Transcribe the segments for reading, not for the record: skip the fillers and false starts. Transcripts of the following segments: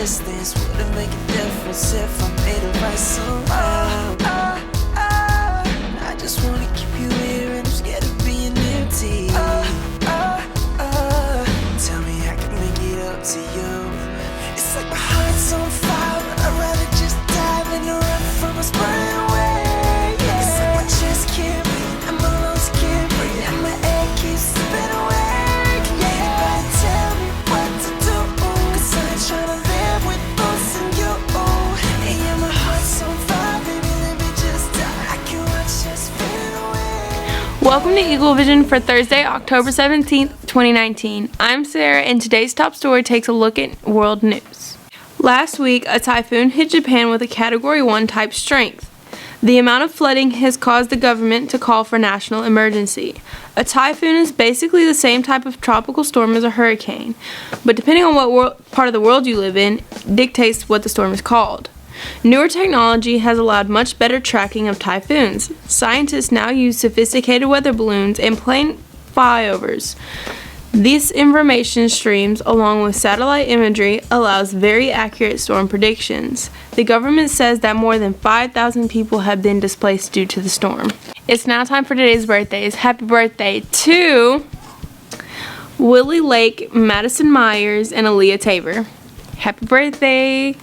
distance wouldn't make a difference if I made it right somehow. I just wanna keep you here and I'm scared of being empty. Tell me I can make it up to you. It's like my heart's on fire, but I'd rather just dive in and run from us burning away. It's like my chest can't breathe and my lungs can't breathe and my air keeps slipping away. Can anybody tell me what to do? 'Cause I ain't tryna live with us and you. And yeah, my heart's on fire, baby, let me just die. I can watch us fade away. Welcome to Eagle Vision for Thursday, October 17th, 2019. I'm Sarah, and today's top story takes a look at world news. Last week, a typhoon hit Japan with a Category 1 type strength. The amount of flooding has caused the government to call for national emergency. A typhoon is basically the same type of tropical storm as a hurricane, but depending on what part of the world you live in, dictates what the storm is called. Newer technology has allowed much better tracking of typhoons. Scientists now use sophisticated weather balloons and plane flyovers. These information streams, along with satellite imagery, allows very accurate storm predictions. The government says that more than 5,000 people have been displaced due to the storm. It's now time for today's birthdays. Happy birthday to Willie Lake, Madison Myers, and Aaliyah Tabor. Happy birthday!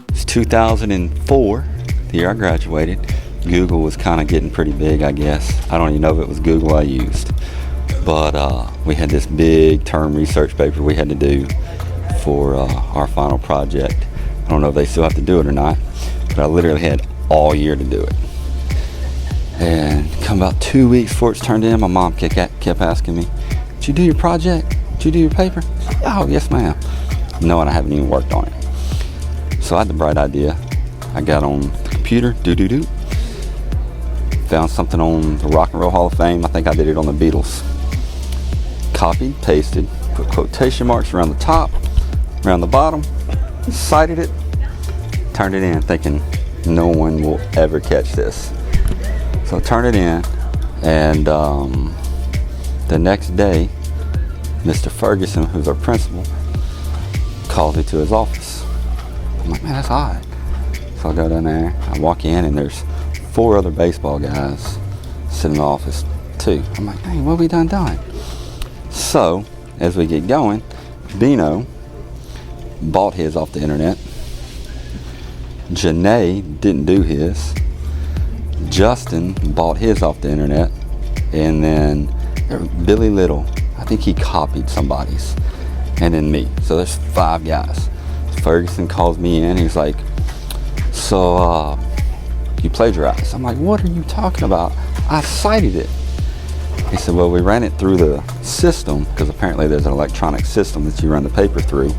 It's 2004, the year I graduated. Google was kind of getting pretty big, I guess. I don't even know if it was Google I used. But we had this big term research paper we had to do for our final project. I don't know if they still have to do it or not, but I literally had all year to do it. And come about 2 weeks before it's turned in, my mom kept asking me, "Did you do your project? Did you do your paper?" "Oh, yes, ma'am." Knowing I haven't even worked on it. So I had the bright idea. I got on the computer, found something on the Rock and Roll Hall of Fame. I think I did it on the Beatles. Copied, pasted, put quotation marks around the top, around the bottom, cited it, turned it in thinking no one will ever catch this. So I turned it in, and the next day, Mr. Ferguson, who's our principal, called me to his office. I'm like, man, that's odd. So I go down there, I walk in, and there's 4 other baseball guys sitting in the office too. I'm like, hey, what have we done? So, as we get going, Bino bought his off the internet. Janae didn't do his. Justin bought his off the internet. And then Billy Little, I think he copied somebody's. And then me. So there's 5 guys. Ferguson calls me in. He's like, so you plagiarized. I'm like, what are you talking about? I cited it. He said, well, we ran it through the system, because apparently there's an electronic system that you run the paper through,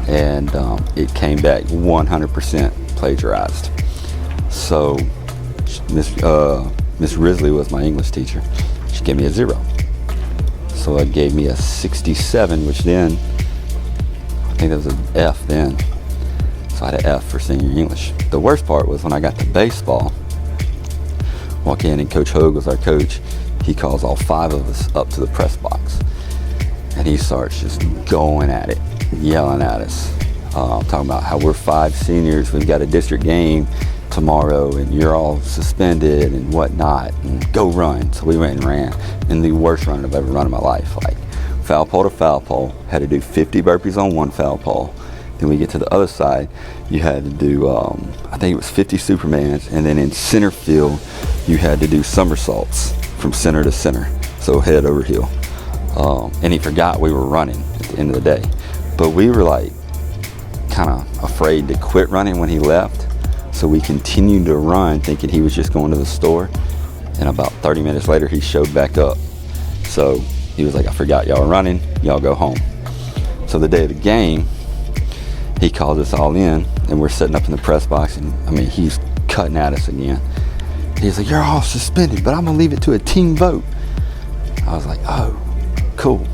and it came back 100% plagiarized. So Miss Risley was my English teacher. She gave me a 0. So it gave me a 67, which then, I think that was an F then. So I had an F for senior English. The worst part was when I got to baseball, walk in and Coach Hogue was our coach. He calls all 5 of us up to the press box. And he starts just going at it, yelling at us. Talking about how we're 5 seniors, we've got a district game tomorrow, and you're all suspended and whatnot, and go run. So we went and ran, and the worst run I've ever run in my life. Like foul pole to foul pole, had to do 50 burpees on one foul pole. Then we get to the other side, you had to do, I think it was 50 Supermans, and then in center field, you had to do somersaults from center to center, so head over heel. And he forgot we were running at the end of the day. But we were like, kind of afraid to quit running when he left, so we continued to run thinking he was just going to the store. And about 30 minutes later, he showed back up. So he was like, I forgot y'all were running, y'all go home. So the day of the game, he called us all in, and we're sitting up in the press box, and I mean, he's cutting at us again. He's like, you're all suspended, but I'm gonna leave it to a team vote. I was like, oh, cool.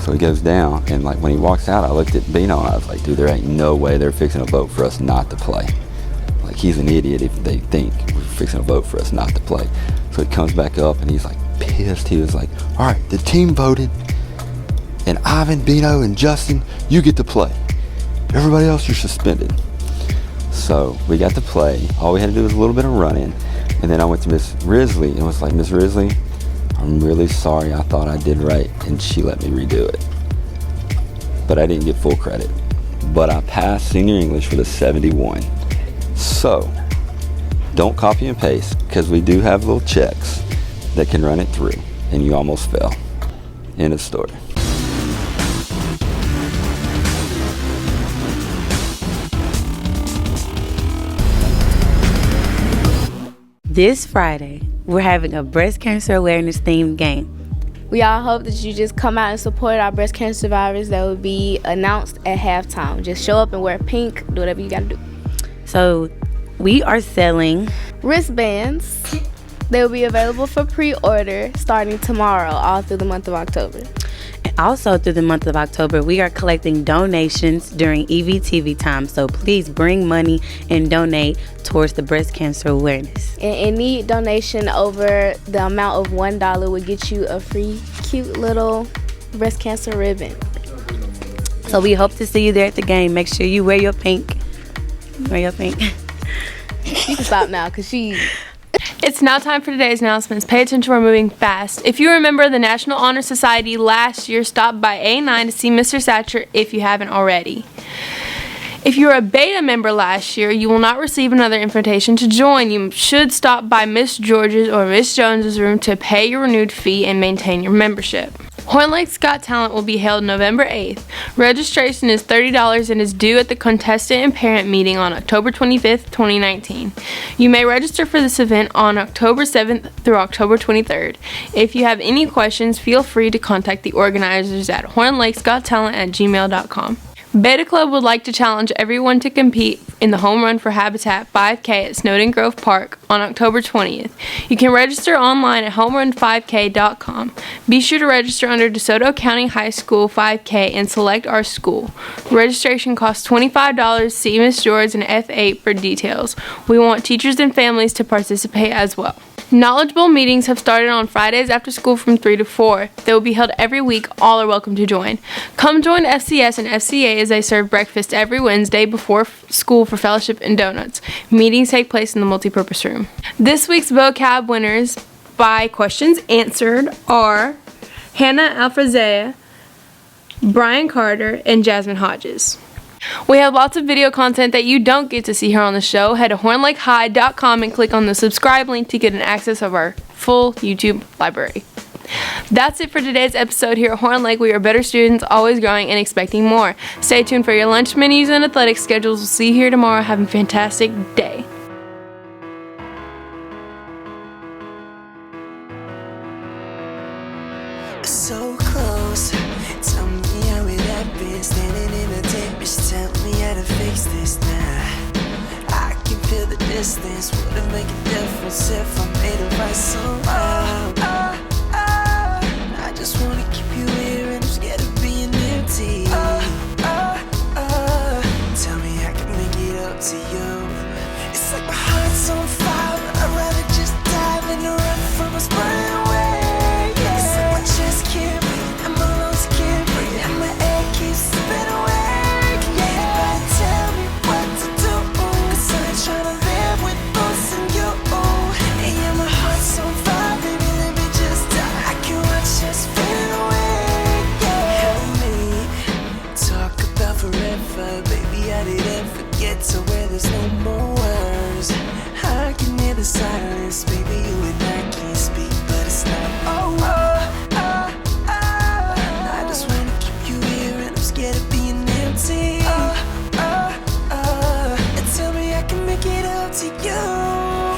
So he goes down, and like when he walks out, I looked at Bino and I was like, dude, there ain't no way they're fixing a vote for us not to play. Like, he's an idiot if they think we're fixing to vote for us not to play. So he comes back up and he's like pissed. He was like, all right, the team voted, and Ivan, Bino, and Justin, you get to play. Everybody else, you're suspended. So we got to play. All we had to do was a little bit of running. And then I went to Miss Risley and was like, Miss Risley, I'm really sorry. I thought I did right. And she let me redo it. But I didn't get full credit. But I passed senior English with a 71. So don't copy and paste, because we do have little checks that can run it through. And you almost fell. End of story. This Friday, we're having a breast cancer awareness themed game. We all hope that you just come out and support our breast cancer survivors that will be announced at halftime. Just show up and wear pink, do whatever you gotta do. So we are selling Wristbands. They will be available for pre-order starting tomorrow, all through the month of October. And also through the month of October, we are collecting donations during EVTV time. So please bring money and donate towards the breast cancer awareness. And any donation over the amount of $1 will get you a free, cute little breast cancer ribbon. So we hope to see you there at the game. Make sure you wear your pink. Wear your pink. You can stop now, because she... It's now time for today's announcements. Pay attention, we're moving fast. If you remember, the National Honor Society last year stopped by A9 to see Mr. Satcher if you haven't already. If you were a beta member last year, you will not receive another invitation to join. You should stop by Miss George's or Miss Jones's room to pay your renewed fee and maintain your membership. Horn Lake's Got Talent will be held November 8th. Registration is $30 and is due at the contestant and parent meeting on October 25th, 2019. You may register for this event on October 7th through October 23rd. If you have any questions, feel free to contact the organizers at hornlakesgottalent@gmail.com. Beta Club would like to challenge everyone to compete in the Home Run for Habitat 5K at Snowden Grove Park on October 20th. You can register online at homerun5k.com. Be sure to register under DeSoto County High School 5K and select our school. Registration costs $25. See Miss George and F8 for details. We want teachers and families to participate as well. Knowledgeable meetings have started on Fridays after school from 3 to 4. They will be held every week. All are welcome to join. Come join FCS and FCA as they serve breakfast every Wednesday before school for fellowship and donuts. Meetings take place in the multipurpose room. This week's vocab winners by questions answered are Hannah Alfrezea, Brian Carter, and Jasmine Hodges. We have lots of video content that you don't get to see here on the show. Head to hornlakehigh.com and click on the subscribe link to get an access of our full YouTube library. That's it for today's episode here at Horn Lake. We are better students, always growing and expecting more. Stay tuned for your lunch menus and athletic schedules. We'll see you here tomorrow. Have a fantastic day. So close, tell me how it happened. Standing in the tempest, tell me how to fix this now. I can feel the distance, would it make a difference if I made it right somehow? I just wanna keep you here and I'm scared of being empty. Tell me I can make it up to you. It's like my heart's on fire, but I'd rather just dive in and run from a burning away. It's like my chest can't breathe, and my lungs can't breathe, and my air keeps slipping away. Anybody tell me what to do, 'cause I ain't tryna live with thoughts and you. And yeah, my heart's on fire, baby, let me just die. I can watch us fade away. Help me talk about forever, baby. I didn't forget to where there's no more words. I can hear the silence, baby. You and I can't speak, but it's not over. I just wanna keep you here, and I'm scared of being empty. And tell me I can make it up to you.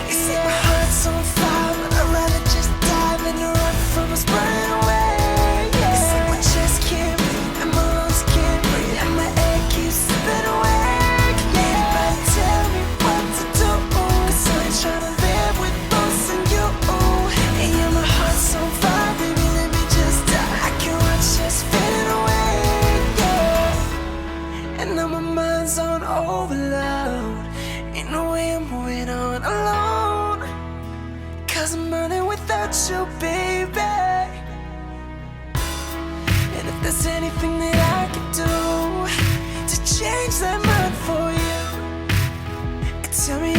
It's like my heart's on fire, but I'd rather just dive in and run from us burning away. It's like my chest can't breathe, and my lungs can't breathe, and my air keeps slipping away. Anybody tell me what to do, 'cause I ain't tryna live with thoughts and you. And yeah, my heart's on fire, baby, let me just die. I can watch us fade away, yeah. And now my mind's on overload. Ain't no way I'm 'cause I'm burning without you, baby. And if there's anything that I could do to change that mind for you, tell me